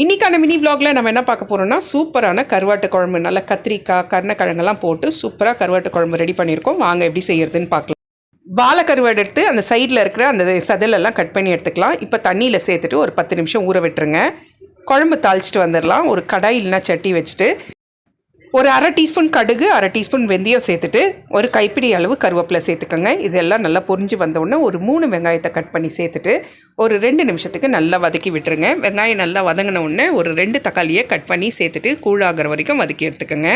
இன்றைக்கான மினி விலாகில் நம்ம என்ன பார்க்க போகிறோம்னா சூப்பரான கருவாட்டு குழம்பு, நல்லா கத்திரிக்காய் கருணக்கிழங்கெல்லாம் போட்டு சூப்பராக கருவாட்டு குழம்பு ரெடி பண்ணியிருக்கோம். வாங்க எப்படி செய்யறதுன்னு பார்க்கலாம். பாலை கருவாடு எடுத்து அந்த சைடில் இருக்கிற அந்த சதலெல்லாம் கட் பண்ணி எடுத்துக்கலாம். இப்போ தண்ணியில் சேர்த்துட்டு ஒரு 10 நிமிஷம் ஊற விட்டுருங்க. குழம்பு தாளிச்சிட்டு வந்துடலாம். ஒரு கடாய் இல்லைனா சட்டி வச்சுட்டு ஒரு அரை டீஸ்பூன் கடுகு, அரை டீஸ்பூன் வெந்தயம் சேர்த்துட்டு ஒரு கைப்பிடி அளவு கருவேப்பிலை சேர்த்துக்கோங்க. இதெல்லாம் நல்லா பொரிஞ்சு வந்தோடனே ஒரு 3 வெங்காயத்தை கட் பண்ணி சேர்த்துட்டு ஒரு 2 நிமிஷத்துக்கு நல்லா வதக்கி விட்டுருங்க. வெங்காயம் நல்லா வதங்கின உடனே ஒரு 2 தக்காளியை கட் பண்ணி சேர்த்துட்டு கூழாகிற வரைக்கும் வதக்கி எடுத்துக்கோங்க.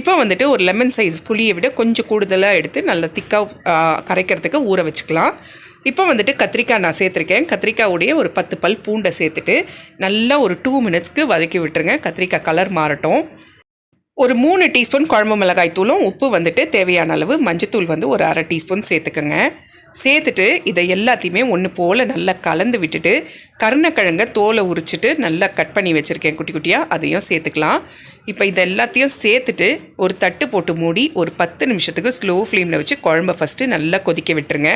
இப்போ வந்துட்டு ஒரு லெமன் சைஸ் புளியை விட கொஞ்சம் கூடுதலாக எடுத்து நல்லா திக்காக கரைக்கிறதுக்கு ஊற வச்சுக்கலாம். இப்போ வந்துட்டு கத்திரிக்காய் நான் சேர்த்துருக்கேன். கத்திரிக்காவுடைய ஒரு 10 பல் பூண்டை சேர்த்துட்டு நல்லா ஒரு 2 மினிட்ஸ்க்கு வதக்கி விட்டுருங்க. கத்திரிக்காய் கலர் மாறட்டும். ஒரு 3 டீஸ்பூன் குழம்பு மிளகாய் தூளும் உப்பு வந்துட்டு தேவையான அளவு மஞ்சத்தூள் வந்து ஒரு அரை டீஸ்பூன் சேர்த்துக்கோங்க. சேர்த்துட்டு இதை எல்லாத்தையுமே ஒன்று போல் நல்லா கலந்து விட்டுட்டு கருணக்கிழங்க தோலை உரிச்சிட்டு நல்லா கட் பண்ணி வச்சுருக்கேன் குட்டி குட்டியாக, அதையும் சேர்த்துக்கலாம். இப்போ இதை எல்லாத்தையும் சேர்த்துட்டு ஒரு தட்டு போட்டு மூடி ஒரு 10 நிமிஷத்துக்கு ஸ்லோ ஃப்ளேமில் வச்சு குழம்பை ஃபஸ்ட்டு நல்லா கொதிக்க விட்டுருங்க.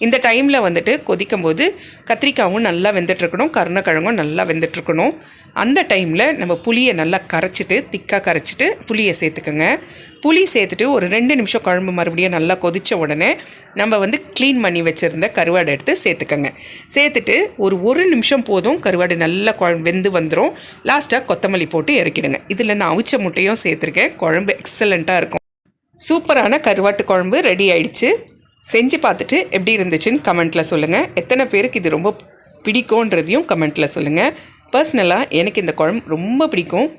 இந்த டைமில் வந்துட்டு கொதிக்கும் போது கத்திரிக்காயும் நல்லா வெந்துட்டுருக்கணும், கருணக்கிழங்கும் நல்லா வெந்துட்டுருக்கணும். அந்த டைமில் நம்ம புளியை நல்லா கரைச்சிட்டு திக்காக கரைச்சிட்டு புளியை சேர்த்துக்கோங்க. புளி சேர்த்துட்டு ஒரு 2 நிமிஷம் குழம்பு மறுபடியும் நல்லா கொதித்த உடனே நம்ம வந்து க்ளீன் பண்ணி வச்சுருந்த கருவாடை எடுத்து சேர்த்துக்கோங்க. சேர்த்துட்டு ஒரு நிமிஷம் போதும், கருவாடு நல்லா வெந்து வந்துடும். லாஸ்ட்டாக கொத்தமல்லி போட்டு இறக்கிடுங்க. இதில் நான் அவிச்ச முட்டையும் சேர்த்துருக்கேன். குழம்பு எக்ஸலண்ட்டாக இருக்கும். சூப்பரான கருவாட்டு குழம்பு ரெடி ஆயிடுச்சு. செஞ்சு பார்த்துட்டு எப்படி இருந்துச்சுன்னு கமெண்ட்டில் சொல்லுங்கள். எத்தனை பேருக்கு இது ரொம்ப பிடிக்கும்ன்றதையும் கமெண்ட்டில் சொல்லுங்கள். பர்சனலாக எனக்கு இந்த குழம்பு ரொம்ப பிடிக்கும்.